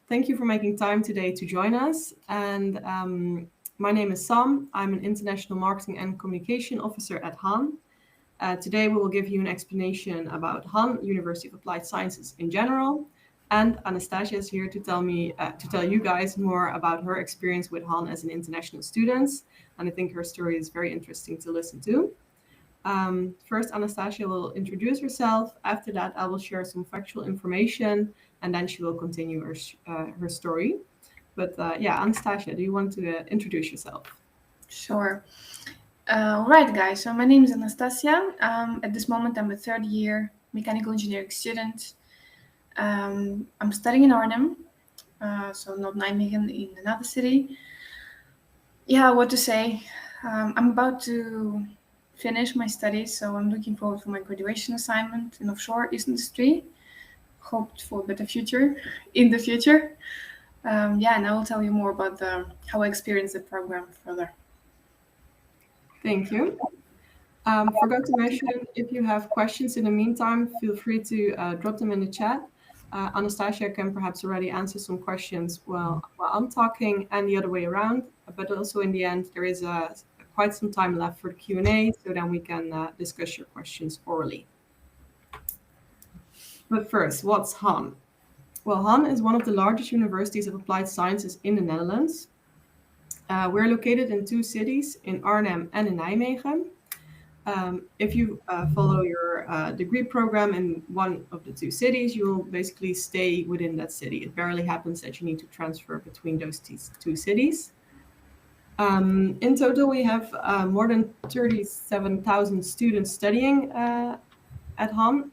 Thank you for making time today to join us. And my name is Sam. I'm an International Marketing and Communication Officer at HAN. Today we will give you an explanation about HAN, University of Applied Sciences in general. And Anastasia is here to tell you guys more about her experience with HAN as an international student. And I think her story is very interesting to listen to. First, Anastasia will introduce herself. After that, I will share some factual information, and then she will continue her story. But Anastasia, do you want to introduce yourself? Sure. All right, guys. So my name is Anastasia. At this moment, I'm a third year mechanical engineering student. I'm studying in Arnhem, so not Nijmegen, in another city. Yeah, what to say? I'm about to finish my studies, so I'm looking forward for my graduation assignment in offshore industry. Hoped for a better future in the future. And I will tell you more about how I experienced the program further. Thank you. Forgot to mention, if you have questions in the meantime, feel free to drop them in the chat. Anastasia can perhaps already answer some questions while I'm talking, and the other way around. But also in the end, there is quite some time left for the Q&A, so then we can discuss your questions orally. But first, what's HAN? Well, HAN is one of the largest universities of applied sciences in the Netherlands. We're located in two cities, in Arnhem and in Nijmegen. If you follow your degree program in one of the two cities, you will basically stay within that city. It rarely happens that you need to transfer between those two cities. In total, we have more than 37,000 students studying at HAN,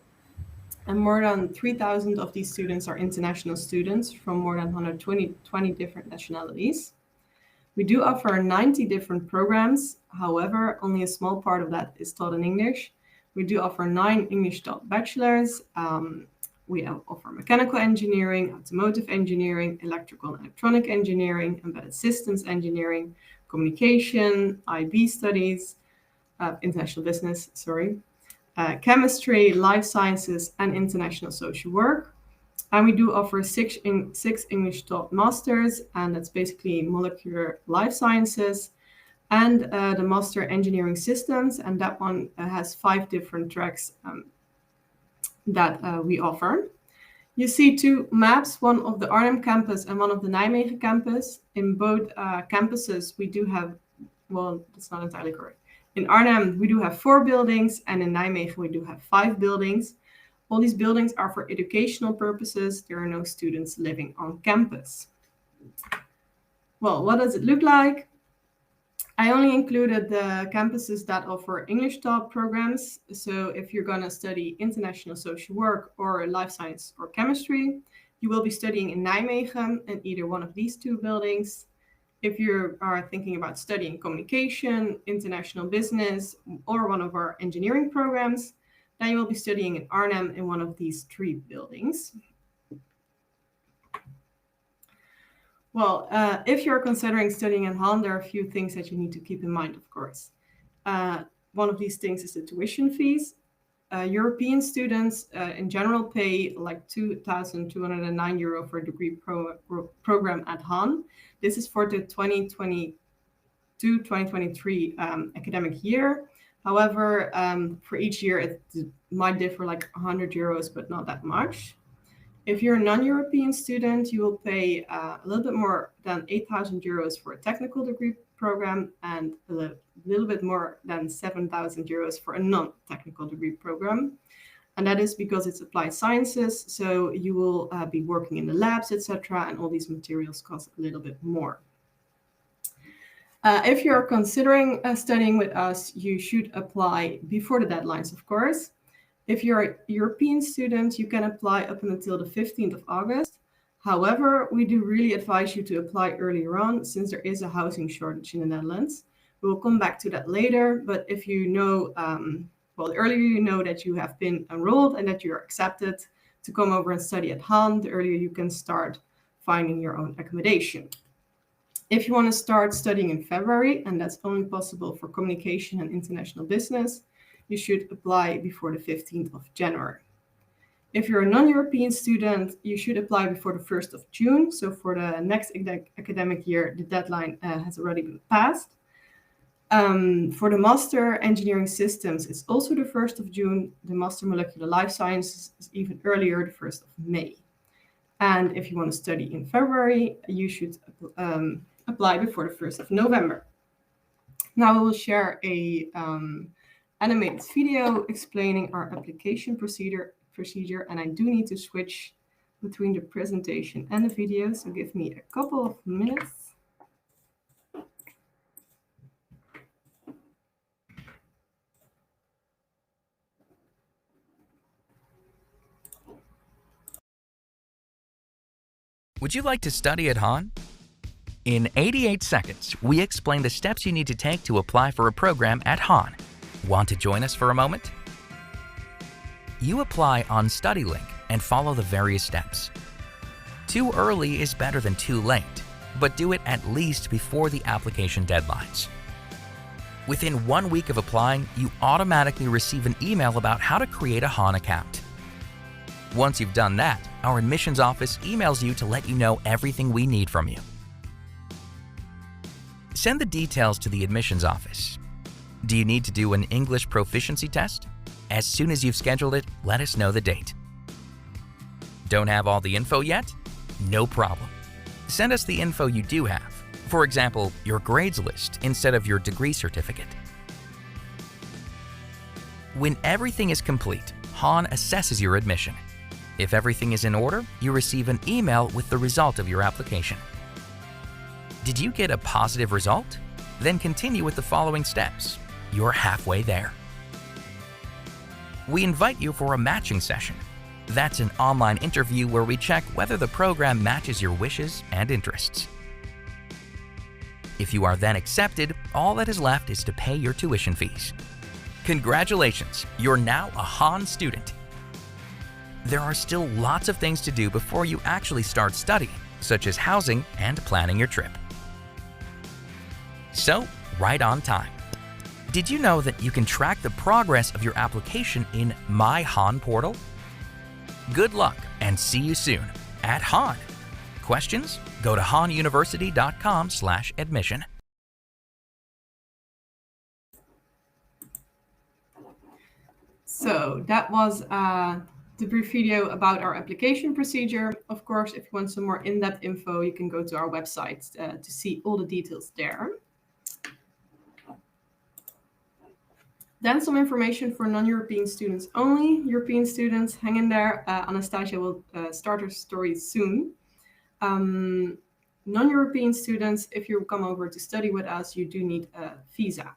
and more than 3,000 of these students are international students from more than 120 different nationalities. We do offer 90 different programs. However, only a small part of that is taught in English. We do offer 9 English-taught bachelors. We offer mechanical engineering, automotive engineering, electrical and electronic engineering, embedded systems engineering, communication, IB studies, international business, chemistry, life sciences, and international social work. And we do offer 6 English-taught masters, and that's basically molecular life sciences, and the master engineering systems, and that one has 5 different tracks that we offer. You see 2 maps, one of the Arnhem campus and one of the Nijmegen campus. In both campuses, we do have, well, that's not entirely correct. In Arnhem, we do have 4 buildings, and in Nijmegen, we do have 5 buildings. All these buildings are for educational purposes. There are no students living on campus. Well, what does it look like? I only included the campuses that offer English-taught programs. So if you're going to study international social work or life science or chemistry, you will be studying in Nijmegen in either one of these 2 buildings. If you are thinking about studying communication, international business, or one of our engineering programs, then you will be studying in Arnhem in one of these 3 buildings. Well, if you're considering studying at HAN, there are a few things that you need to keep in mind, of course. One of these things is the tuition fees. European students in general pay like €2,209 for a degree program at HAN. This is for the 2022-2023 academic year. However, for each year, it might differ like €100, but not that much. If you're a non-European student, you will pay a little bit more than €8,000 for a technical degree program and a little bit more than €7,000 for a non-technical degree program. And that is because it's applied sciences, so you will be working in the labs, etc., and all these materials cost a little bit more. If you're considering studying with us, you should apply before the deadlines, of course. If you're a European student, you can apply up until the 15th of August. However, we do really advise you to apply earlier on, since there is a housing shortage in the Netherlands. We will come back to that later, but if you know, the earlier you know that you have been enrolled and that you're accepted to come over and study at HAN, the earlier you can start finding your own accommodation. If you want to start studying in February, and that's only possible for communication and international business, you should apply before the 15th of January. If you're a non-European student, you should apply before the 1st of June. So for the next academic year, the deadline has already been passed. For the Master Engineering Systems, it's also the 1st of June. The Master Molecular Life Sciences is even earlier, the 1st of May. And if you want to study in February, you should apply before the 1st of November. Now I will share a animated video explaining our application procedure, and I do need to switch between the presentation and the video, so give me a couple of minutes. Would you like to study at Hahn? In 88 seconds, we explain the steps you need to take to apply for a program at Hahn. Want to join us for a moment? You apply on StudyLink and follow the various steps. Too early is better than too late, but do it at least before the application deadlines. Within 1 week of applying, you automatically receive an email about how to create a Hahn account. Once you've done that, our admissions office emails you to let you know everything we need from you. Send the details to the admissions office. Do you need to do an English proficiency test? As soon as you've scheduled it, let us know the date. Don't have all the info yet? No problem. Send us the info you do have. For example, your grades list instead of your degree certificate. When everything is complete, Hahn assesses your admission. If everything is in order, you receive an email with the result of your application. Did you get a positive result? Then continue with the following steps. You're halfway there. We invite you for a matching session. That's an online interview where we check whether the program matches your wishes and interests. If you are then accepted, all that is left is to pay your tuition fees. Congratulations, you're now a Hahn student. There are still lots of things to do before you actually start studying, such as housing and planning your trip. So, right on time. Did you know that you can track the progress of your application in My Hahn portal? Good luck and see you soon at Hahn. Questions? Go to hahnuniversity.com/admission. So that was the brief video about our application procedure. Of course, if you want some more in-depth info, you can go to our website to see all the details there. Then some information for non-European students only. European students, hang in there. Anastasia will start her story soon. Non-European students, if you come over to study with us, you do need a visa.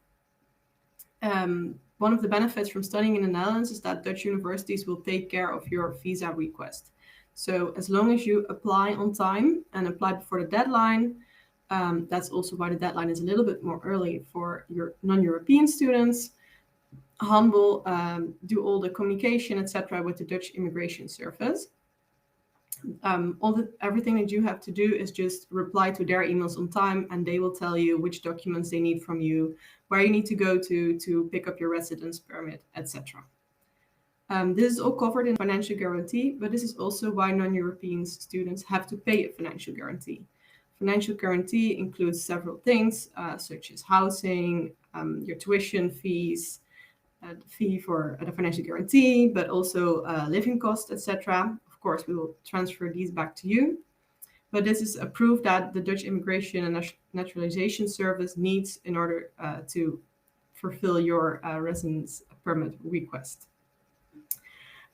One of the benefits from studying in the Netherlands is that Dutch universities will take care of your visa request. So as long as you apply on time and apply before the deadline, that's also why the deadline is a little bit more early for your non-European students. Hahn will do all the communication, etc., with the Dutch Immigration Service. Everything that you have to do is just reply to their emails on time, and they will tell you which documents they need from you, where you need to go to pick up your residence permit, etc. This is all covered in financial guarantee, but this is also why non-European students have to pay a financial guarantee. Financial guarantee includes several things, such as housing, your tuition fees, the fee for the financial guarantee, but also living costs, etc. Of course, we will transfer these back to you. But this is a proof that the Dutch Immigration and Naturalization Service needs in order to fulfill your residence permit request.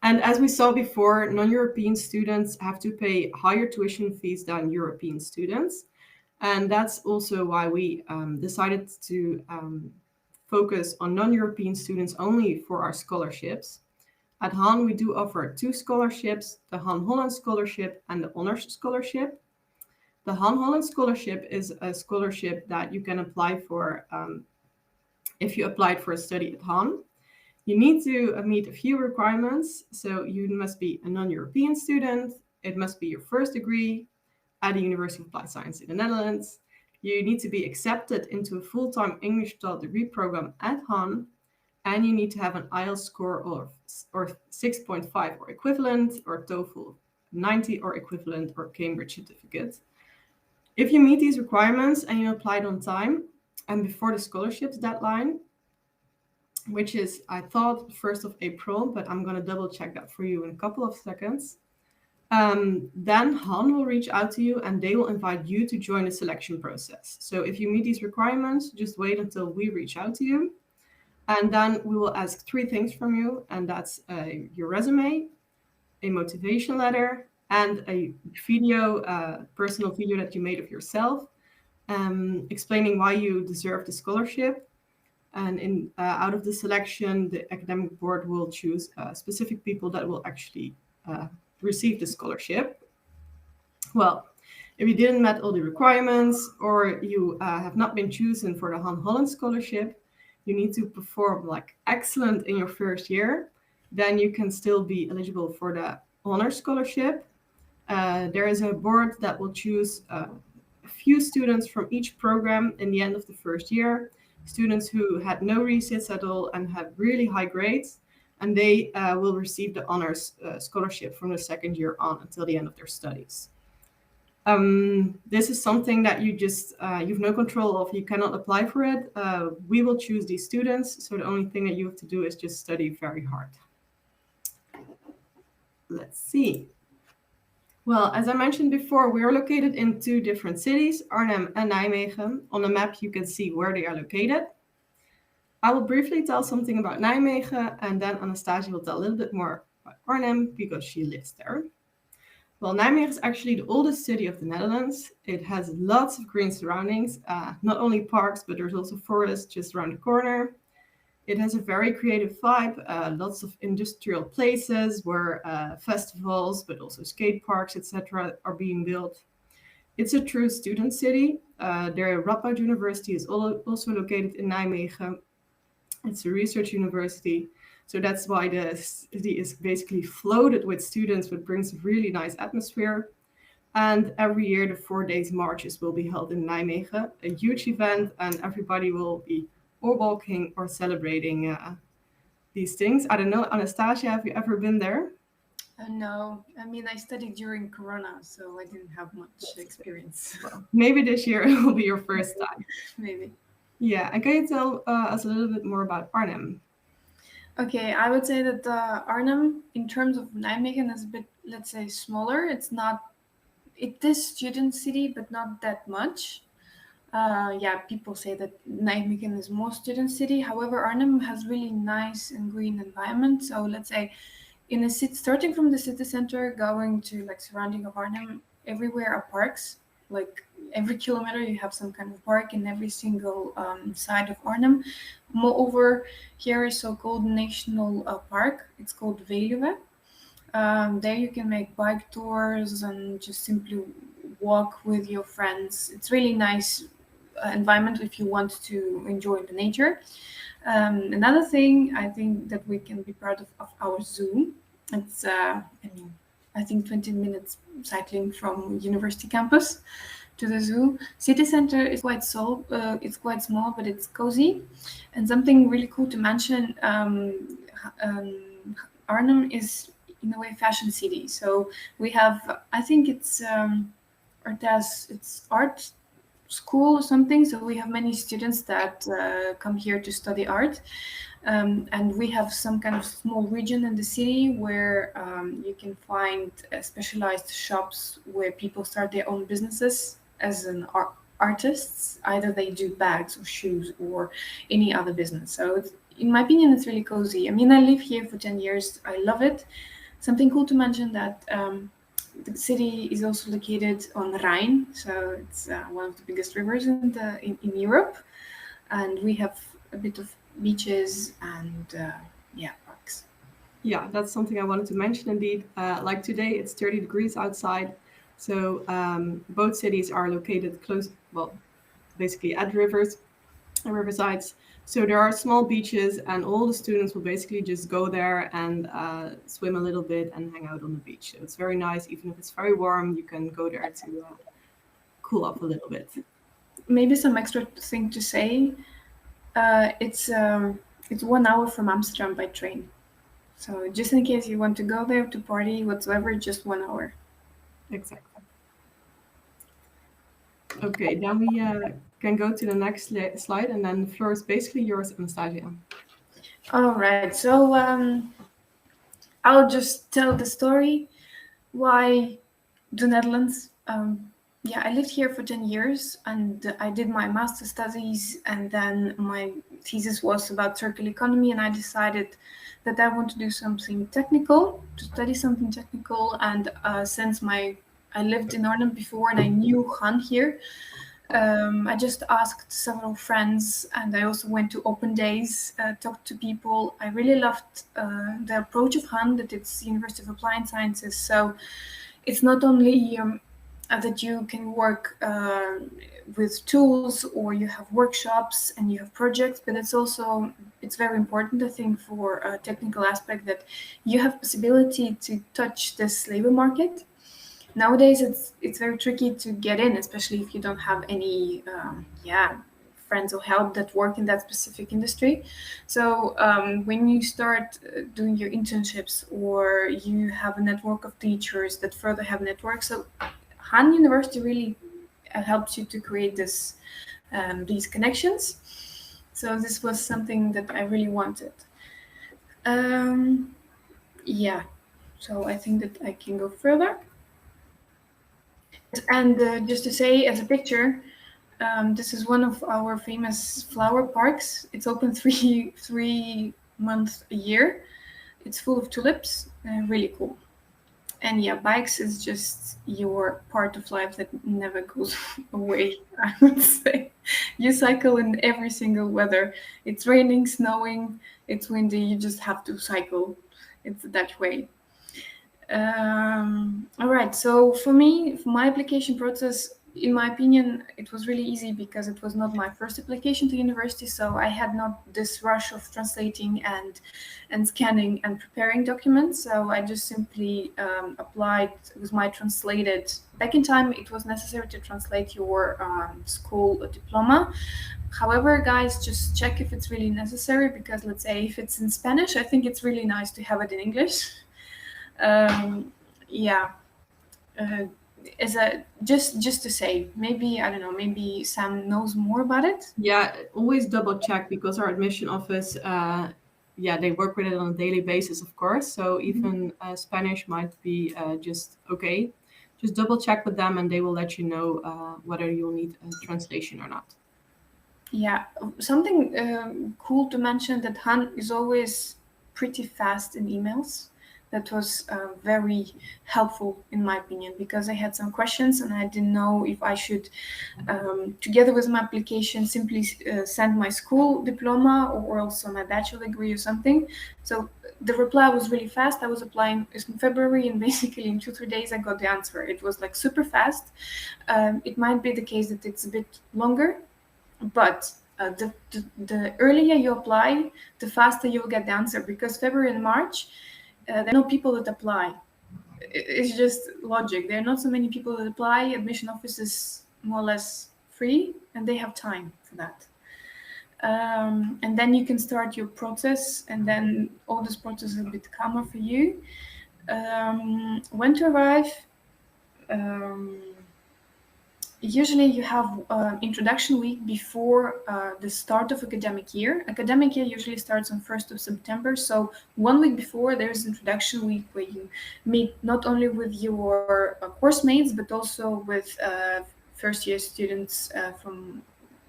And as we saw before, non-European students have to pay higher tuition fees than European students. And that's also why we decided to focus on non-European students only for our scholarships. At Hahn, we do offer 2 scholarships, the Hahn Holland Scholarship and the Honors Scholarship. The Hahn Holland Scholarship is a scholarship that you can apply for if you applied for a study at Hahn. You need to meet a few requirements. So you must be a non-European student. It must be your first degree at the University of Applied Science in the Netherlands. You need to be accepted into a full-time English taught degree program at Hahn. and you need to have an IELTS score of 6.5 or equivalent, or TOEFL 90 or equivalent, or Cambridge certificate. If you meet these requirements and you applied on time and before the scholarships deadline, which is, I thought, 1st of April, but I'm going to double check that for you in a couple of seconds, then Han will reach out to you and they will invite you to join the selection process. So if you meet these requirements, just wait until we reach out to you. And then we will ask 3 things from you, and that's your resume, a motivation letter, and a video, personal video that you made of yourself, explaining why you deserve the scholarship. And out of the selection, the academic board will choose specific people that will actually receive the scholarship. Well, if you didn't met all the requirements, or you have not been chosen for the Han Holland scholarship, you need to perform like excellent in your first year. Then you can still be eligible for the honor scholarship. There is a board that will choose a few students from each program in the end of the first year, students who had no resits at all and had really high grades, and they will receive the honors scholarship from the second year on until the end of their studies. This is something that you've no control of. You cannot apply for it. We will choose these students, so the only thing that you have to do is just study very hard. Let's see. Well, as I mentioned before, we are located in 2 different cities, Arnhem and Nijmegen. On the map, you can see where they are located. I will briefly tell something about Nijmegen, and then Anastasia will tell a little bit more about Arnhem because she lives there. Well, Nijmegen is actually the oldest city of the Netherlands. It has lots of green surroundings, not only parks, but there's also forests just around the corner. It has a very creative vibe, lots of industrial places where festivals, but also skate parks, etc. are being built. It's a true student city. The Radboud University is also located in Nijmegen. It's a research university. So that's why the city is basically flooded with students, which brings a really nice atmosphere. And every year, the 4 days marches will be held in Nijmegen, a huge event, and everybody will be or walking or celebrating these things. I don't know, Anastasia, have you ever been there? No, I mean, I studied during Corona, so I didn't have much experience. Well, maybe this year it will be your first time. Maybe. Yeah, and can you tell us a little bit more about Arnhem? Okay, I would say that Arnhem, in terms of Nijmegen, is a bit, let's say, smaller. It is student city, but not that much. People say that Nijmegen is more student city. However, Arnhem has really nice and green environment. So let's say, in a city, starting from the city center, going to like surrounding of Arnhem, everywhere are parks. Like every kilometer, you have some kind of park in every single side of Arnhem. Moreover, here is so-called national park. It's called Veluwe. There you can make bike tours and just simply walk with your friends. It's really nice environment if you want to enjoy the nature. Another thing I think that we can be proud of our zoo. It's I think 20 minutes cycling from university campus to the zoo. City center is it's quite small, but it's cozy. And something really cool to mention, Arnhem is in a way fashion city. So we have, I think it's art school or something. So we have many students that come here to study art. And we have some kind of small region in the city where you can find specialized shops where people start their own businesses as an artists. Either they do bags or shoes or any other business. So in my opinion, it's really cozy. I mean, I live here for 10 years. I love it. Something cool to mention that the city is also located on the Rhine. So it's one of the biggest rivers in Europe. And we have a bit of beaches and parks. Yeah, that's something I wanted to mention indeed. Like today, it's 30 degrees outside. So both cities are located close, well, basically at rivers and riversides. So there are small beaches, and all the students will basically just go there and swim a little bit and hang out on the beach. So it's very nice. Even if it's very warm, you can go there to cool off a little bit. Maybe some extra thing to say. It's It's 1 hour from Amsterdam by train. So just in case you want to go there to party whatsoever, just 1 hour. Exactly. Okay, then we can go to the next slide, and then the floor is basically yours, Anastasia. All right, so I'll just tell the story. Why the Netherlands? Yeah, I lived here for 10 years and I did my master studies, and then my thesis was about circular economy, and I decided that I want to do something technical, to study something technical. And since I lived in Arnhem before and I knew Han here, I just asked several friends, and I also went to open days, talked to people. I really loved the approach of Han, that it's University of Applied Sciences. So it's not only that you can work with tools, or you have workshops and you have projects, but it's very important, I think, for a technical aspect, that you have possibility to touch this labor market. Nowadays it's very tricky to get in, especially if you don't have any friends or help that work in that specific industry. So when you start doing your internships, or you have a network of teachers that further have networks, so Han University really helps you to create these connections. So this was something that I really wanted. Yeah, so I think that I can go further. And just to say, as a picture, this is one of our famous flower parks. It's open three months a year. It's full of tulips, really cool. And yeah, bikes is just your part of life that never goes away, I would say. You cycle in every single weather. It's raining, snowing, it's windy, you just have to cycle. It's that way. All right. So for me, for my application process, in my opinion, it was really easy because it was not my first application to university. So I had not this rush of translating and scanning and preparing documents. So I just simply applied with my translated. Back in time, it was necessary to translate your school diploma. However, guys, just check if it's really necessary, because let's say if it's in Spanish, I think it's really nice to have it in English. Yeah, uh, as a just to say, maybe I don't know, maybe Sam knows more about it. Yeah, always double check, because our admission office, they work with it on a daily basis, of course. So even Spanish might be just okay. Just double check with them, and they will let you know whether you'll need a translation or not. Yeah, something cool to mention, that Han is always pretty fast in emails. That was very helpful in my opinion, because I had some questions and I didn't know if I should, together with my application, simply send my school diploma or also my bachelor degree or something. So the reply was really fast. I was applying in February, and basically in 2-3 days I got the answer. It was like super fast. It might be the case that it's a bit longer, but the earlier you apply, the faster you'll get the answer, because February and March, there are no people that apply. It's just logic. There are not so many people that apply. Admission office is more or less free, and they have time for that. And then you can start your process, and then all this process is a bit calmer for you. When to arrive? Usually you have introduction week before the start of academic year. Academic year usually starts on 1st of September. So 1 week before, there's introduction week, where you meet not only with your course mates, but also with first year students from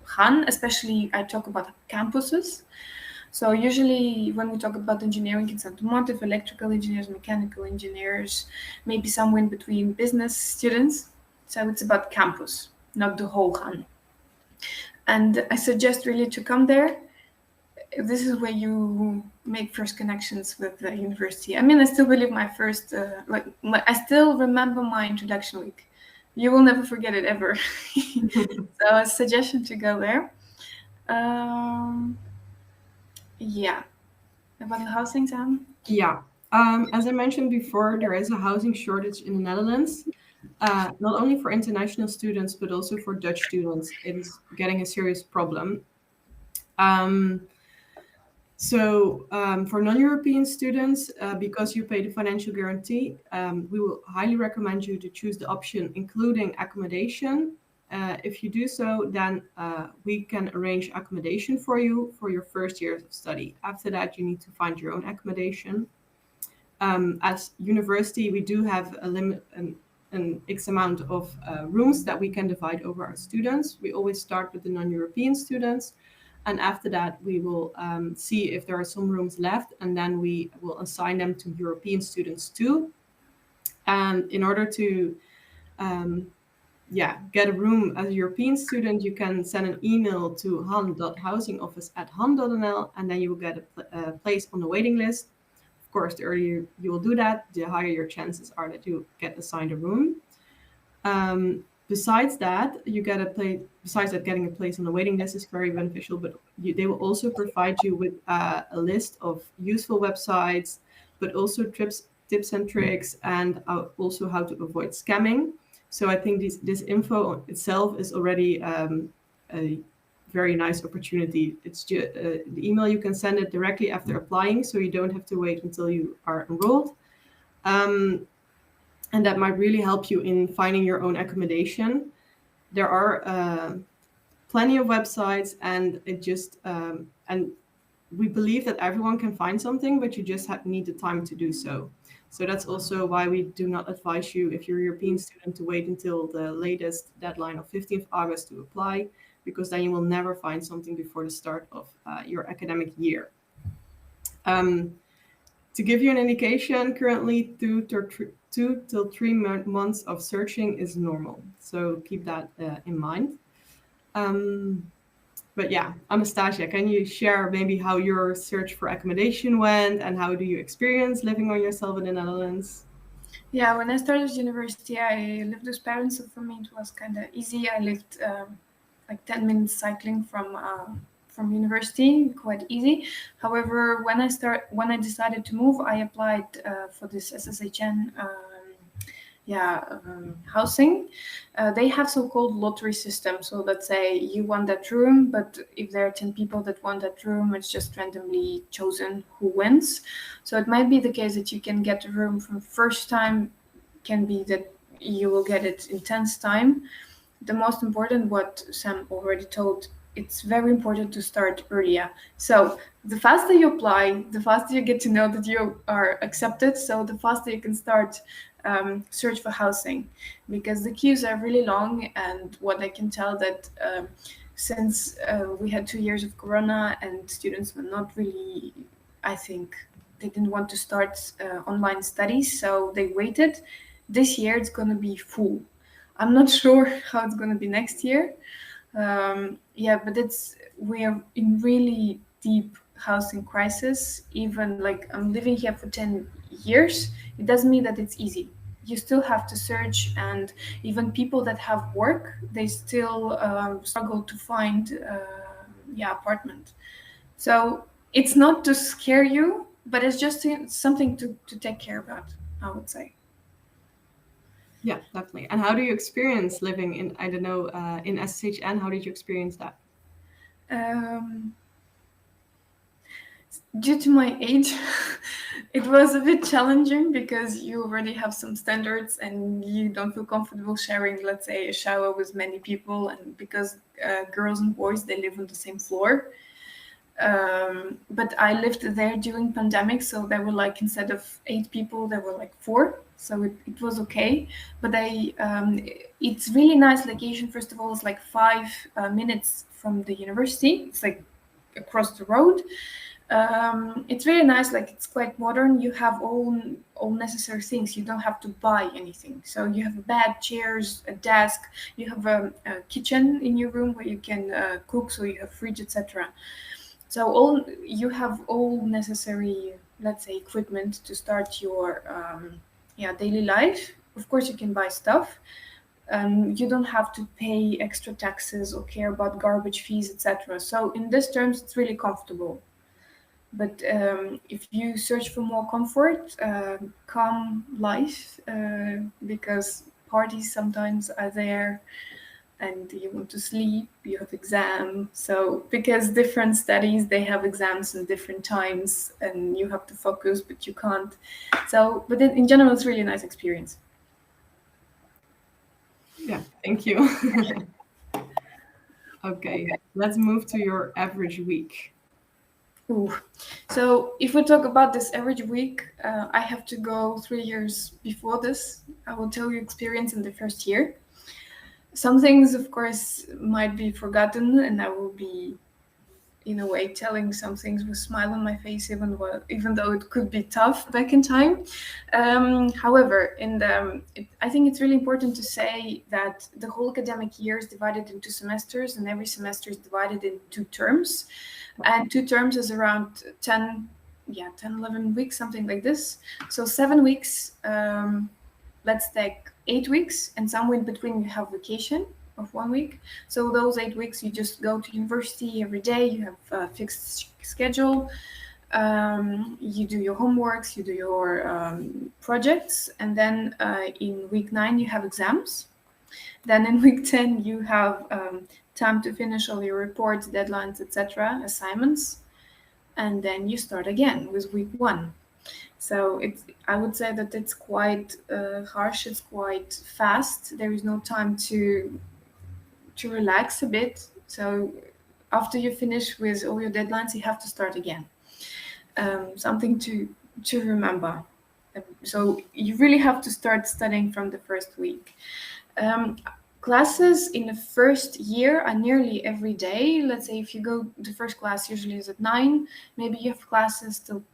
Han. Especially I talk about campuses. So usually when we talk about engineering, it's automotive, electrical engineers, mechanical engineers, maybe somewhere in between business students. So it's about campus, not the whole Han. And I suggest really to come there. This is where you make first connections with the university. I mean, I still believe my first, I still remember my introduction week. You will never forget it ever. So a suggestion to go there. Yeah. About the housing, Sam? Yeah. As I mentioned before, there is a housing shortage in the Netherlands. Not only for international students, but also for Dutch students. It is getting a serious problem. So for non-European students, because you pay the financial guarantee, we will highly recommend you to choose the option including accommodation. If you do so, then we can arrange accommodation for you for your first years of study. After that, you need to find your own accommodation. As university, we do have a limit, an X amount of rooms that we can divide over our students. We always start with the non-European students. And after that, we will see if there are some rooms left, and then we will assign them to European students too. And in order to get a room as a European student, you can send an email to han.housingoffice@han.nl, and then you will get a place on the waiting list. Of course, the earlier you will do that, the higher your chances are that you get assigned a room. Besides that, getting a place on the waiting list is very beneficial, but they will also provide you with a list of useful websites, but also tips and tricks, and also how to avoid scamming. So I think this info itself is already a very nice opportunity. It's just the email, you can send it directly after applying, so you don't have to wait until you are enrolled. And that might really help you in finding your own accommodation. There are plenty of websites, and and we believe that everyone can find something, but you just need the time to do so. So that's also why we do not advise you, if you're a European student, to wait until the latest deadline of 15th August to apply, because then you will never find something before the start of your academic year. To give you an indication, currently 2 till 3 months of searching is normal. So keep that in mind. But yeah, Anastasia, can you share maybe how your search for accommodation went, and how do you experience living on yourself in the Netherlands? Yeah, when I started university, I lived with parents, so for me it was kind of easy. I lived like 10 minutes cycling from university, quite easy. However, when I decided to move, I applied for this SSHN housing. They have so-called lottery system. So let's say you want that room, but if there are 10 people that want that room, it's just randomly chosen who wins. So it might be the case that you can get a room from first time, can be that you will get it in 10th time. The most important, what Sam already told, it's very important to start earlier. So the faster you apply, the faster you get to know that you are accepted. So the faster you can start search for housing, because the queues are really long. And what I can tell that since we had 2 years of Corona and students were not really, I think, they didn't want to start online studies, so they waited. This year it's going to be full. I'm not sure how it's going to be next year. But we are in really deep housing crisis. Even like I'm living here for 10 years, it doesn't mean that it's easy. You still have to search, and even people that have work, they still struggle to find apartment. So it's not to scare you, but it's just something to take care about, I would say. Yeah, definitely. And how do you experience living in, I don't know, in SSHN? How did you experience that? Due to my age, it was a bit challenging, because you already have some standards and you don't feel comfortable sharing, let's say, a shower with many people. And because girls and boys, they live on the same floor. But I lived there during pandemic, so there were like, instead of 8 people, there were like 4. So it was okay. But it's really nice location. First of all, it's like 5 minutes from the university. It's like across the road. It's really nice, like it's quite modern. You have all necessary things. You don't have to buy anything. So you have a bed, chairs, a desk. You have a kitchen in your room where you can cook. So you have fridge, etc. So you have all necessary, let's say, equipment to start your daily life. Of course, you can buy stuff. You don't have to pay extra taxes or care about garbage fees, etc. So in these terms, it's really comfortable. But if you search for more comfort, calm life, because parties sometimes are there, and you want to sleep, you have exam. So because different studies, they have exams in different times and you have to focus, but you can't. So, but in general, it's really a nice experience. Yeah, thank you. Okay, let's move to your average week. Ooh. So if we talk about this average week, I have to go 3 years before this. I will tell you experience in the first year. Some things, of course, might be forgotten, and I will be, in a way, telling some things with a smile on my face, even though it could be tough back in time. However, I think it's really important to say that the whole academic year is divided into semesters, and every semester is divided in 2 terms. And 2 terms is around 10, 11 weeks, something like this. So 7 weeks, let's take 8 weeks, and somewhere in between you have vacation of 1 week. So those 8 weeks, you just go to university every day, you have a fixed schedule, you do your homeworks, you do your projects, and then in week 9 you have exams. Then in week 10 you have time to finish all your reports, deadlines, etc., assignments, and then you start again with week 1. So I would say that it's quite harsh, it's quite fast. There is no time to relax a bit. So after you finish with all your deadlines, you have to start again. Something to remember. So you really have to start studying from the first week. Classes in the first year are nearly every day. Let's say if you go, the first class usually is at 9, maybe you have classes till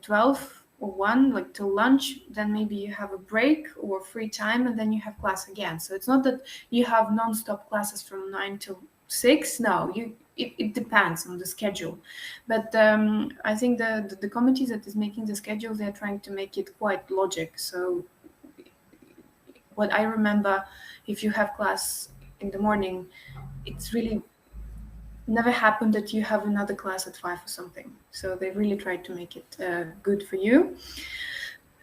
12 or 1, like till lunch, then maybe you have a break or free time, and then you have class again. So it's not that you have non-stop classes from 9 till 6. No, it depends on the schedule. But I think the committee that is making the schedule, they're trying to make it quite logic. So what I remember, if you have class in the morning, it's really never happened that you have another class at 5 or something. So they really tried to make it good for you.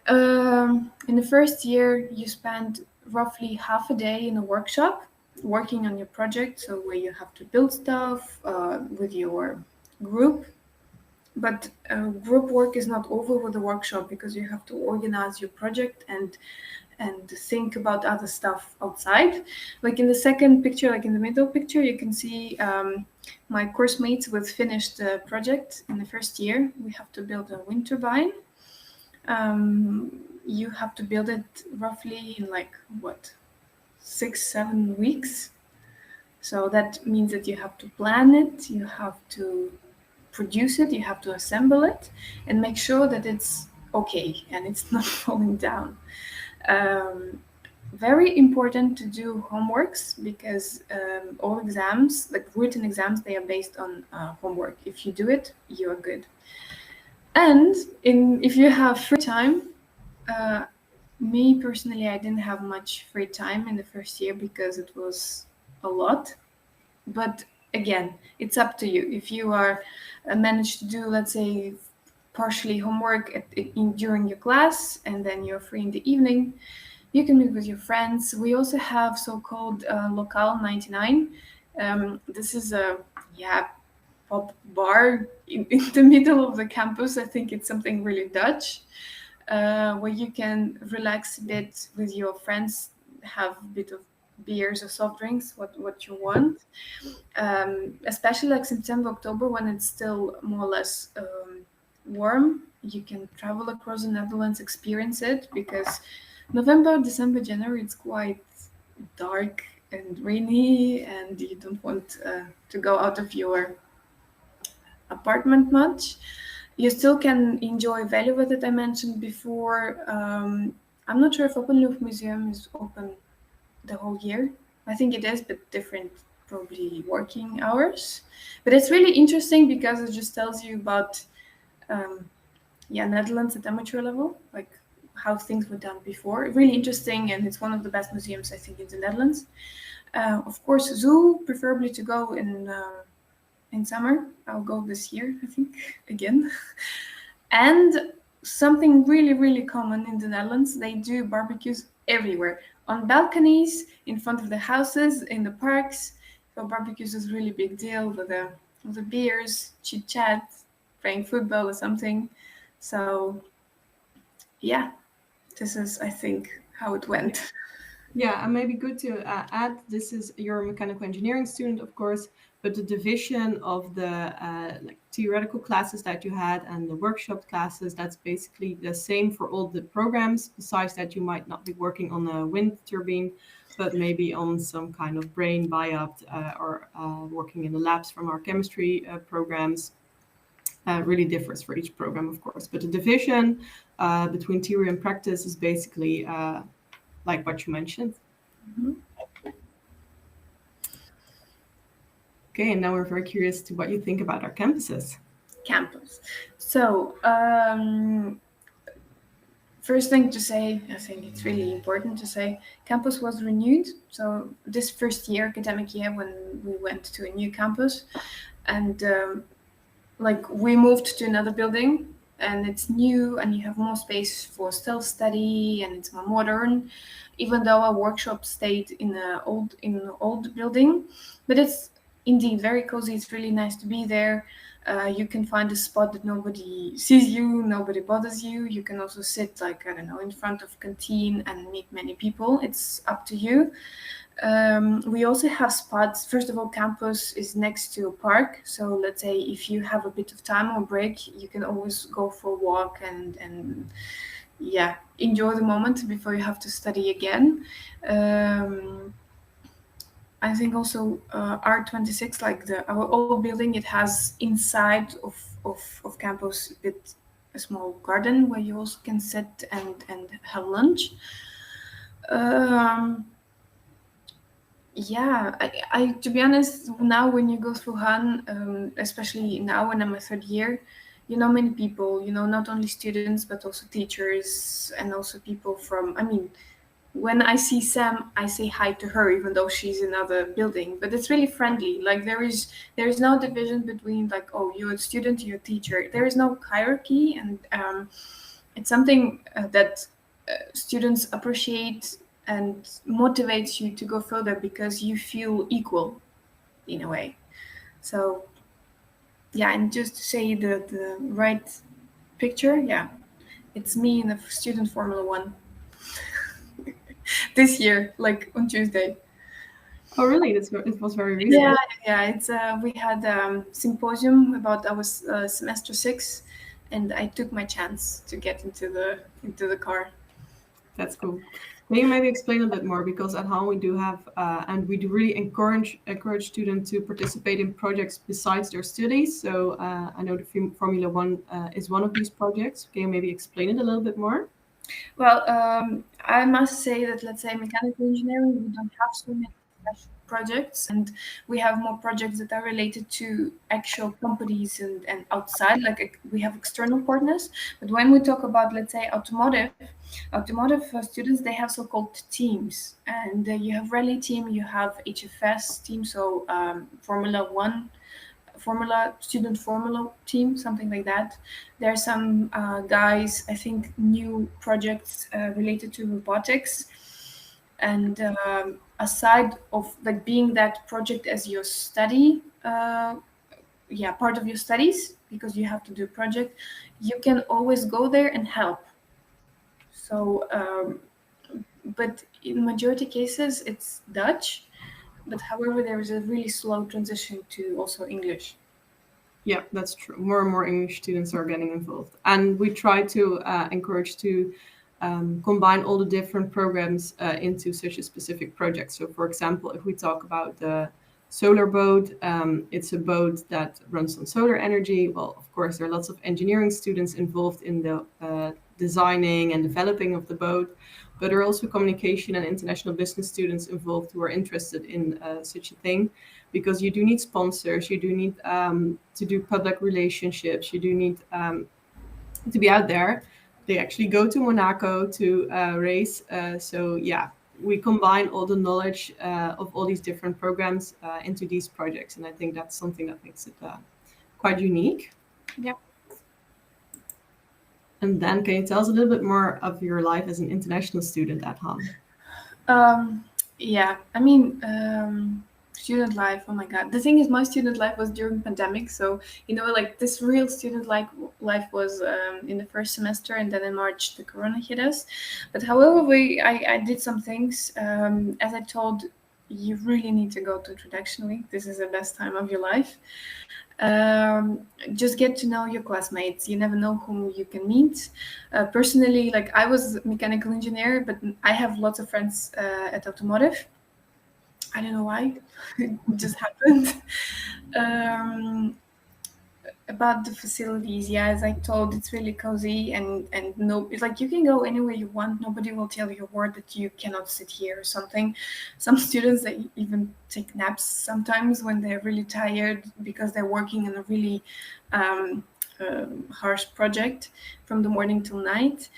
In the first year, you spend roughly half a day in a workshop working on your project, so where you have to build stuff with your group. But group work is not over with the workshop, because you have to organize your project and think about other stuff outside. Like in the second picture, like in the middle picture, you can see my course mates with finished project in the first year. We have to build a wind turbine. You have to build it roughly in 6-7 weeks. So that means that you have to plan it, you have to produce it, you have to assemble it, and make sure that it's okay and it's not falling down. Very important to do homeworks, because all exams, like written exams, they are based on homework. If you do it, you are good. And if you have free time, me personally, I didn't have much free time in the first year because it was a lot. But again, it's up to you. If you are managed to do, let's say, partially homework during your class, and then you're free in the evening, you can meet with your friends. We also have so-called Local 99. This is a pop bar in the middle of the campus. I think it's something really Dutch, where you can relax a bit with your friends, have a bit of beers or soft drinks, what you want. Especially like September, October, when it's still more or less warm, you can travel across the Netherlands, experience it, because November, December, January, it's quite dark and rainy, and you don't want to go out of your apartment much. You still can enjoy Veluwe that I mentioned before. I'm not sure if Openloop Museum is open the whole year. I think it is, but different probably working hours. But it's really interesting because it just tells you about Netherlands at amateur level, like how things were done before. Really interesting, and it's one of the best museums, I think, in the Netherlands. Of course, zoo, preferably to go in summer. I'll go this year, I think, again. And something really, really common in the Netherlands. They do barbecues everywhere, on balconies, in front of the houses, in the parks. So barbecues is a really big deal with the beers, chit chat, playing football or something. So yeah, this is, I think, how it went. Yeah, and maybe good to add, this is your mechanical engineering student, of course, but the division of the like theoretical classes that you had and the workshop classes, that's basically the same for all the programs. Besides that, you might not be working on a wind turbine, but maybe on some kind of brain biopt or working in the labs from our chemistry programs. Really differs for each program, of course. But the division between theory and practice is basically like what you mentioned. Mhm. Okay, and now we're very curious to what you think about our campuses. Campus. So, first thing to say, I think it's really important to say, campus was renewed. So this first year, academic year, when we went to a new campus, and like we moved to another building, and it's new, and you have more space for self-study, and it's more modern. Even though our workshop stayed in an old building, but it's indeed very cozy. It's really nice to be there. You can find a spot that nobody sees you, nobody bothers you. You can also sit, like, I don't know, in front of canteen and meet many people. It's up to you. We also have spots. First of all, campus is next to a park. So let's say if you have a bit of time or break, you can always go for a walk and yeah, enjoy the moment before you have to study again. I think also R26, like our old building, it has inside of campus a small garden where you also can sit and have lunch. Yeah, I to be honest, now when you go through Han, especially now when I'm a third year, you know many people, you know, not only students but also teachers and also people from, I mean, when I see Sam, I say hi to her, even though she's in another building. But it's really friendly. Like there is no division between, like, oh, you're a student, you're a teacher. There is no hierarchy, and it's something that students appreciate and motivates you to go further because you feel equal in a way. So yeah, and just to say the right picture, yeah, it's me in the student Formula One this year, like on Tuesday. Oh, really? It was very Yeah, recent. yeah. It's we had symposium about our semester 6, and I took my chance to get into the car. That's cool. Can you maybe explain a bit more? Because at home we do have, and we do really encourage students to participate in projects besides their studies. So I know the Formula One is one of these projects. Can you maybe explain it a little bit more? Well, I must say that, let's say, mechanical engineering, we don't have so many special projects, and we have more projects that are related to actual companies and outside, like we have external partners. But when we talk about, let's say, automotive students, they have so-called teams, and you have rally team, you have HFS team, so Formula One student formula team, something like that. There are some guys, I think, new projects related to robotics, and aside of like being that project as your study, yeah, part of your studies, because you have to do a project, you can always go there and help. So but in majority cases it's Dutch, but however there is a really slow transition to also English. Yeah, that's true. More and more English students are getting involved, and we try to encourage to combine all the different programs into such a specific project. So, for example, if we talk about the solar boat, it's a boat that runs on solar energy. Well, of course, there are lots of engineering students involved in the designing and developing of the boat, but there are also communication and international business students involved who are interested in such a thing, because you do need sponsors, you do need to do public relationships, you do need to be out there. They actually go to Monaco to race. So yeah, we combine all the knowledge of all these different programs into these projects, and I think that's something that makes it quite unique. Yep. And then can you tell us a little bit more of your life as an international student at Han? Yeah, I mean, student life. Oh my God, the thing is, my student life was during pandemic, so like this real student life was in the first semester, and then in March the corona hit us. But however, I did some things. As I told, you really need to go to introduction week. This is the best time of your life. Just get to know your classmates. You never know whom you can meet. Personally, like I was a mechanical engineer, but I have lots of friends at automotive. I don't know why. It just happened. Um, about the facilities, yeah, as I told, it's really cozy and no, it's like you can go anywhere you want. Nobody will tell you a word that you cannot sit here or something. Some students, they even take naps sometimes when they're really tired because they're working on a really harsh project from the morning till night.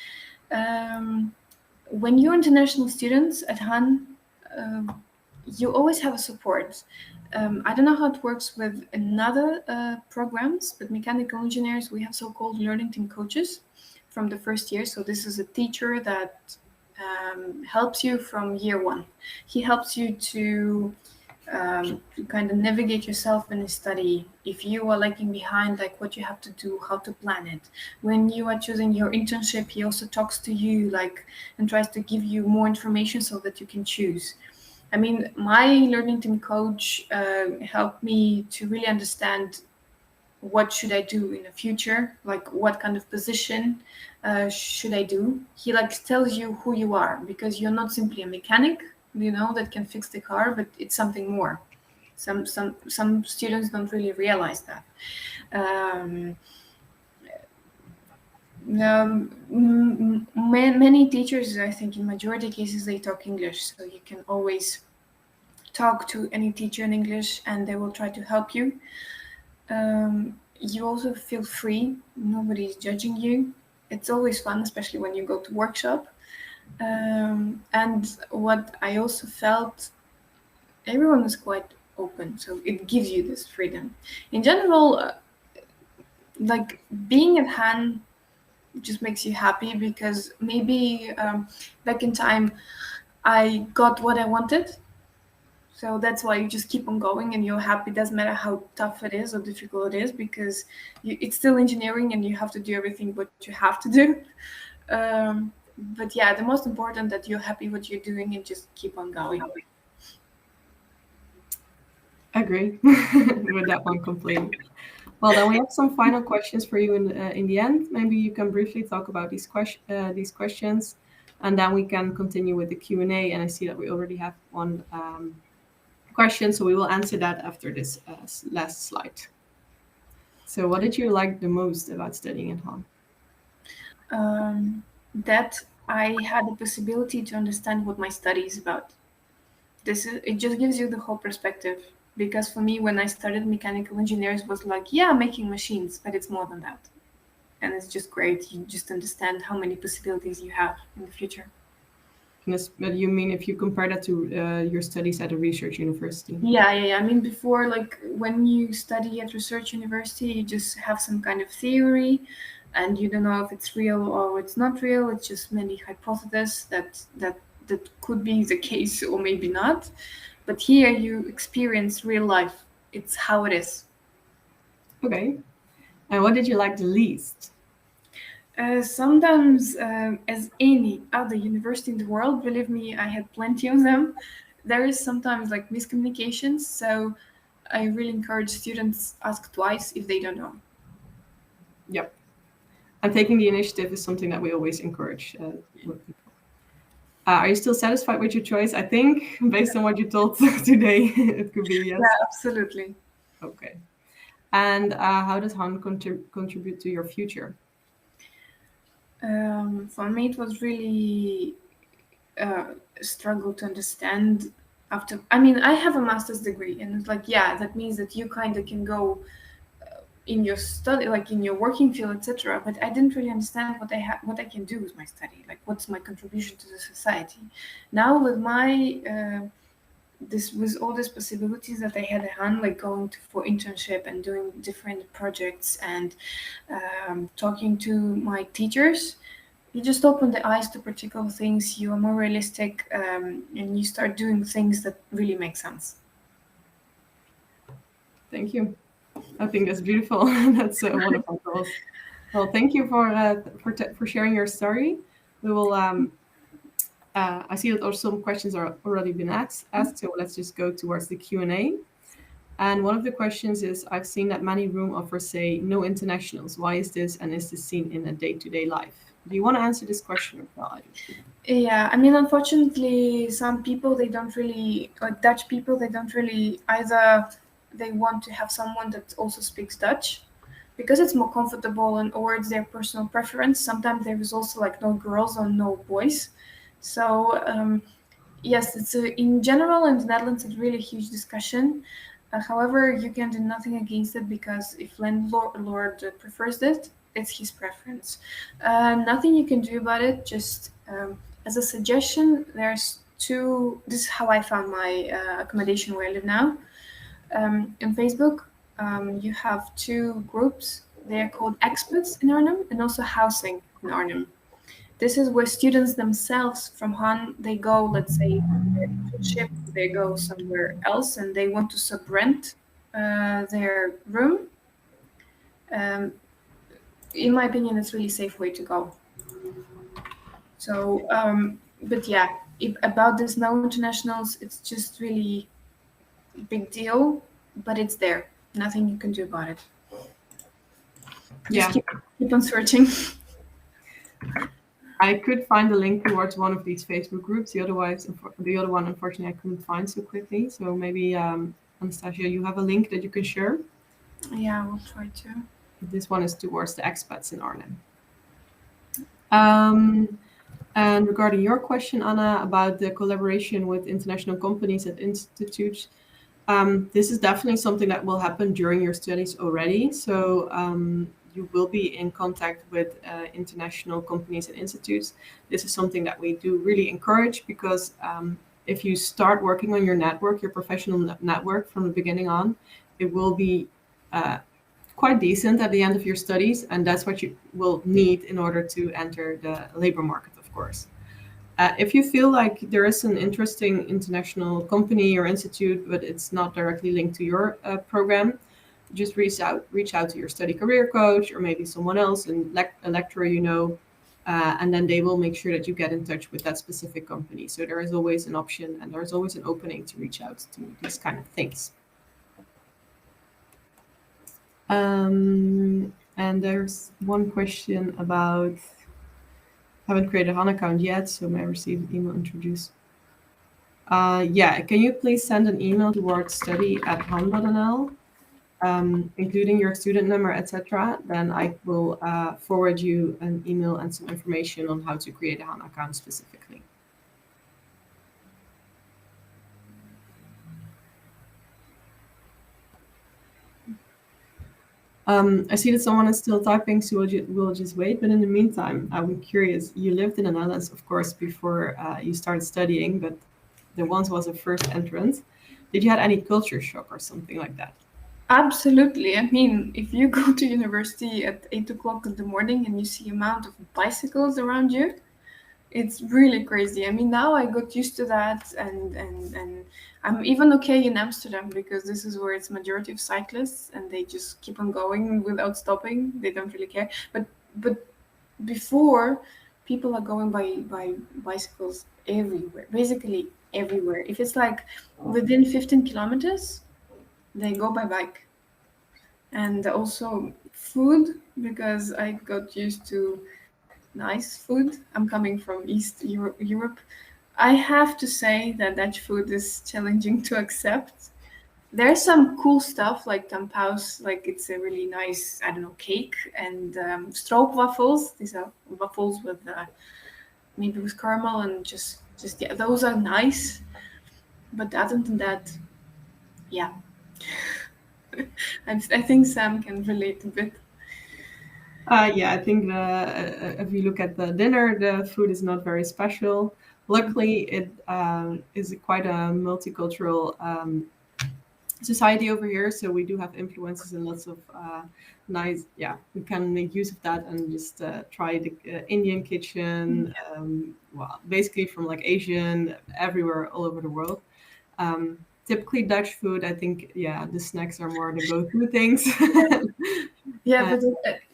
When you're international students at Han, you always have a support. I don't know how it works with another programs, but mechanical engineers, we have so-called learning team coaches from the first year. So this is a teacher that helps you from year one. He helps you to kind of navigate yourself in the study. If you are lagging behind, like what you have to do, how to plan it. When you are choosing your internship, he also talks to you and tries to give you more information so that you can choose. I mean, my learning team coach helped me to really understand what should I do in the future, like what kind of position should I do. He tells you who you are, because you're not simply a mechanic, that can fix the car, but it's something more. Some students don't really realize that. Many teachers, I think in majority cases, they talk English, so you can always talk to any teacher in English and they will try to help you. You also feel free. Nobody's judging you. It's always fun, especially when you go to workshop. And what I also felt, everyone is quite open, so it gives you this freedom. In general, like being at Han just makes you happy, because maybe back in time I got what I wanted. So that's why you just keep on going and you're happy. Doesn't matter how tough it is or difficult it is, because it's still engineering and you have to do everything what you have to do. But yeah, the most important that you're happy what you're doing and just keep on going. Agree with that one completely. Well, then we have some final questions for you in the end. Maybe you can briefly talk about these questions, and then we can continue with the Q&A. And I see that we already have one question, so we will answer that after this last slide. So what did you like the most about studying at Han? That I had the possibility to understand what my study is about. It just gives you the whole perspective. Because for me, when I started mechanical engineers, was like, yeah, making machines, but it's more than that. And it's just great. You just understand how many possibilities you have in the future. But you mean if you compare that to your studies at a research university? Yeah. I mean, before, like when you study at research university, you just have some kind of theory, and you don't know if it's real or it's not real. It's just many hypotheses that could be the case or maybe not. But here you experience real life. It's how it is. Okay. And what did you like the least? Sometimes, as any other university in the world, believe me, I had plenty of them. There is sometimes like miscommunications, so I really encourage students ask twice if they don't know. Yep. And taking the initiative is something that we always encourage with people. Are you still satisfied with your choice? I think, based on what you told today, it could be yes. Yeah, absolutely. Okay. And how does Han contribute to your future? For me, it was really a struggle to understand after. I mean, I have a master's degree, and it's like, yeah, that means that you kind of can go in your study, like in your working field, etc. But I didn't really understand what I can do with my study, like what's my contribution to the society. Now with my this with all these possibilities that I had at hand, like going for internship and doing different projects and talking to my teachers, you just open the eyes to particular things. You are more realistic, and you start doing things that really make sense. Thank you. I think that's beautiful. That's wonderful, girls. Well, thank you for sharing your story. We will. I see that some questions are already been asked, so let's just go towards the Q&A. And one of the questions is, I've seen that many room offers say no internationals. Why is this, and is this seen in a day-to-day life? Do you want to answer this question, or Yeah, I mean, unfortunately, some people, they don't really, like Dutch people, they don't really either. They want to have someone that also speaks Dutch because it's more comfortable, and or it's their personal preference. Sometimes there is also like no girls or no boys. So yes, it's in general in the Netherlands, it's really a huge discussion. However, you can do nothing against it because if landlord prefers it, it's his preference. Nothing you can do about it. Just as a suggestion, there's two. This is how I found my accommodation where I live now. In Facebook, you have two groups. They're called Expats in Arnhem and also Housing in Arnhem. This is where students themselves from Han, they go, let's say, for their internship, they go somewhere else and they want to subrent their room. In my opinion, it's really safe way to go. So, but yeah, about this no internationals, it's just really big deal, but it's there. Nothing you can do about it. Just keep on searching. I could find a link towards one of these Facebook groups. The other one, unfortunately, I couldn't find so quickly. So maybe, Anastasia, you have a link that you can share? Yeah, I will try to. This one is towards the expats in Arnhem. And regarding your question, Anna, about the collaboration with international companies at institutes, this is definitely something that will happen during your studies already. So you will be in contact with international companies and institutes. This is something that we do really encourage because if you start working on your network, your professional network from the beginning on, it will be quite decent at the end of your studies, and that's what you will need in order to enter the labor market, of course. If you feel like there is an interesting international company or institute, but it's not directly linked to your program, just reach out to your study career coach or maybe someone else, and a lecturer you know, and then they will make sure that you get in touch with that specific company. So there is always an option and there's always an opening to reach out to these kind of things. And there's one question about, haven't created a Han account yet, so may I receive an email introduce. Yeah, can you please send an email towards study@han.nl, including your student number, etc. Then I will forward you an email and some information on how to create a Han account specifically. I see that someone is still typing, so we'll just wait. But in the meantime, I'm curious. You lived in the Netherlands, of course, before you started studying, but there once was a first entrance. Did you have any culture shock or something like that? Absolutely. I mean, if you go to university at 8 o'clock in the morning and you see amount of bicycles around you, it's really crazy. I mean, now I got used to that, and I'm even okay in Amsterdam because this is where it's majority of cyclists and they just keep on going without stopping. They don't really care. But before, people are going by bicycles everywhere, basically everywhere. If it's like within 15 kilometers, they go by bike. And also food, because I got used to nice food. I'm coming from East Europe. I have to say that Dutch food is challenging to accept. There's some cool stuff like tampous, like it's a really nice, I don't know, cake, and stroopwafels. These are waffles with maybe with caramel and just yeah, those are nice. But other than that, yeah. I think Sam can relate a bit. Yeah, I think if you look at the dinner, the food is not very special. Luckily, it is quite a multicultural society over here, so we do have influences and lots of nice. Yeah, we can make use of that and just try the Indian kitchen. Well, basically from like Asian, everywhere, all over the world. Typically Dutch food, I think, yeah, the snacks are more the go-to things. Yeah,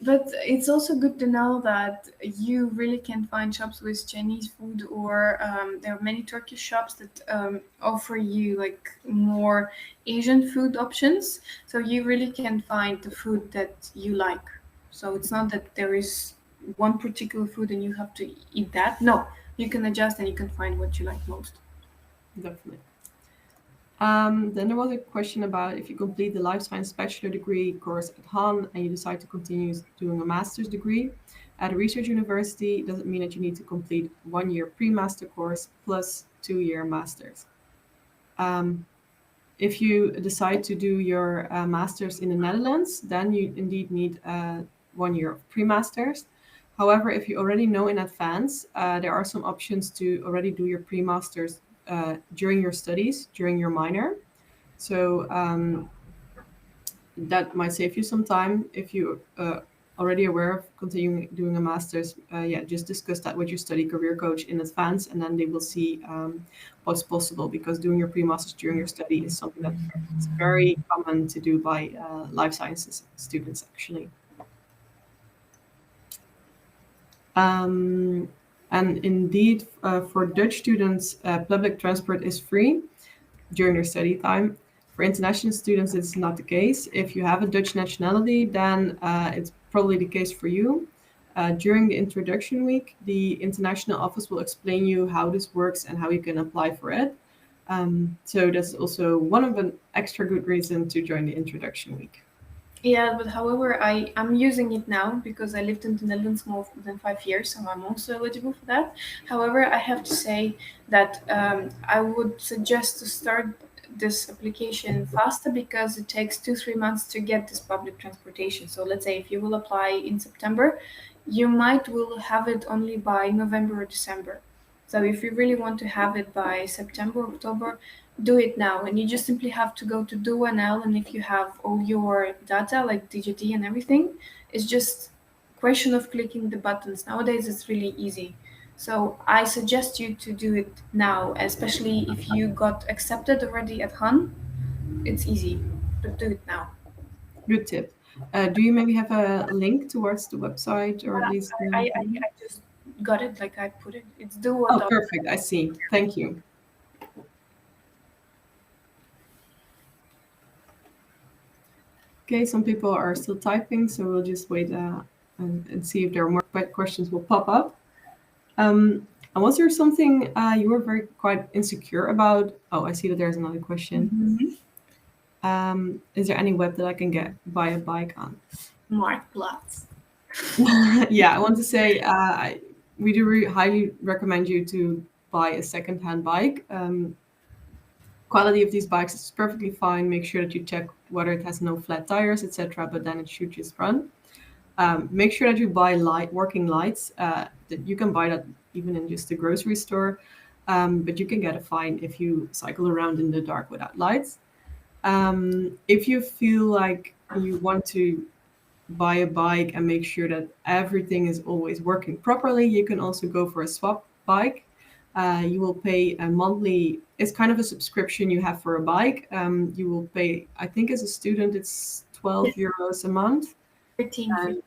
but it's also good to know that you really can find shops with Chinese food, or there are many Turkish shops that offer you like more Asian food options. So you really can find the food that you like. So it's not that there is one particular food and you have to eat that. No, you can adjust and you can find what you like most. Definitely. Then there was a question about if you complete the life science bachelor degree course at Han and you decide to continue doing a master's degree at a research university, does it mean that you need to complete 1 year pre-master course plus 2-year master's? If you decide to do your master's in the Netherlands, then you indeed need 1 year of pre-masters. However, if you already know in advance, there are some options to already do your pre-masters during your studies, during your minor. So that might save you some time. If you already aware of continuing doing a master's, yeah, just discuss that with your study career coach in advance, and then they will see what's possible, because doing your pre-masters during your study is something that is very common to do by life sciences students, actually. And indeed, for Dutch students, public transport is free during their study time. For international students, it's not the case. If you have a Dutch nationality, then it's probably the case for you. During the introduction week, the international office will explain you how this works and how you can apply for it. So that's also one of an extra good reason to join the introduction week. Yeah, but however, I'm using it now because I lived in the Netherlands more than 5 years, so I'm also eligible for that. However, I have to say that I would suggest to start this application faster, because it takes 2-3 months to get this public transportation. So let's say if you will apply in September, you might will have it only by November or December. So if you really want to have it by September, October, do it now, and you just simply have to go to DoNL, and if you have all your data like DGT and everything, it's just question of clicking the buttons. Nowadays it's really easy, so I suggest you to do it now, especially if you got accepted already at Han. It's easy, but do it now. Good tip. Do you maybe have a link towards the website, or at least? I just got it, like I put it, it's do Oh, what. perfect. I see. Thank you. Okay, some people are still typing, so we'll just wait and see if there are more questions will pop up. And was there something you were very quite insecure about? Oh, I see that there's another question. Is there any web that I can buy a bike on? Marktplaats. Yeah, I want to say we do highly recommend you to buy a second-hand bike. Quality of these bikes is perfectly fine. Make sure that you check whether it has no flat tires, etc. But then it should just run. Make sure that you buy working lights. That you can buy that even in just a grocery store, but you can get a fine if you cycle around in the dark without lights. If you feel like you want to buy a bike and make sure that everything is always working properly, you can also go for a swap bike. You will pay a monthly, it's kind of a subscription you have for a bike. You will pay, I think as a student, it's 12 euros a month. 13.50.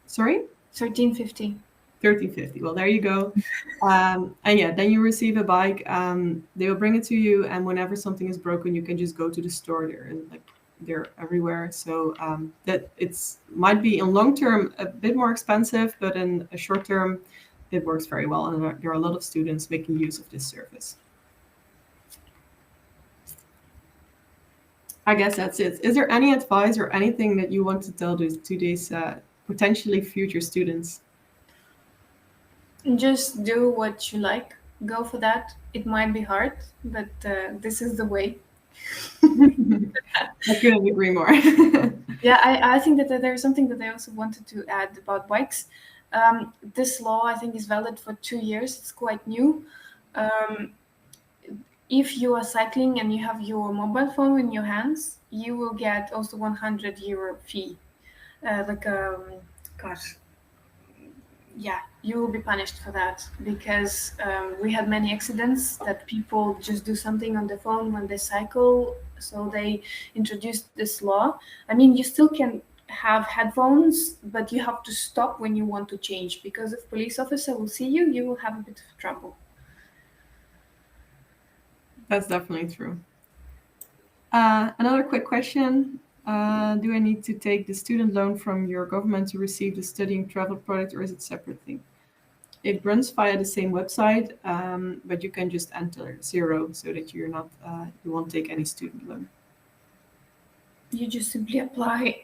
Sorry? 13.50. 13.50. Well, there you go. And yeah, then you receive a bike. They will bring it to you, and whenever something is broken, you can just go to the store there, and like they're everywhere. So that might be in long term a bit more expensive, but in a short term, it works very well, and there are a lot of students making use of this service. I guess that's it. Is there any advice or anything that you want to tell to these potentially future students? Just do what you like. Go for that. It might be hard, but this is the way. I couldn't agree more. Yeah, I think that there's something that I also wanted to add about bikes. This law, I think, is valid for 2 years. It's quite new. If you are cycling and you have your mobile phone in your hands, you will get also 100 euro fee. Gosh, yeah, you will be punished for that because we had many accidents that people just do something on the phone when they cycle. So they introduced this law. I mean, you still can have headphones, but you have to stop when you want to change because if police officer will see you, you will have a bit of trouble. That's definitely true. Another quick question. Do I need to take the student loan from your government to receive the studying travel product, or is it a separate thing? It runs via the same website, but you can just enter 0 so that you're not you won't take any student loan. You just simply apply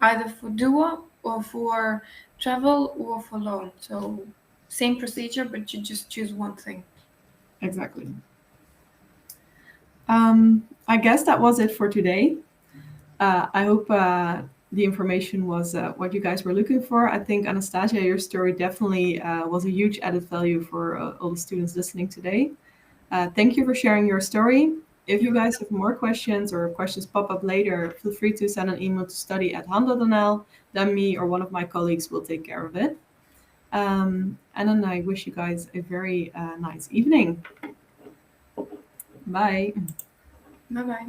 either for duo or for travel or for loan. So same procedure, but you just choose one thing. Exactly. I guess that was it for today. I hope the information was what you guys were looking for. I think, Anastasia, your story definitely was a huge added value for all the students listening today. Thank you for sharing your story. If you guys have more questions or questions pop up later, feel free to send an email to study@han.nl. Then me or one of my colleagues will take care of it. And then I wish you guys a very nice evening. Bye. Bye bye.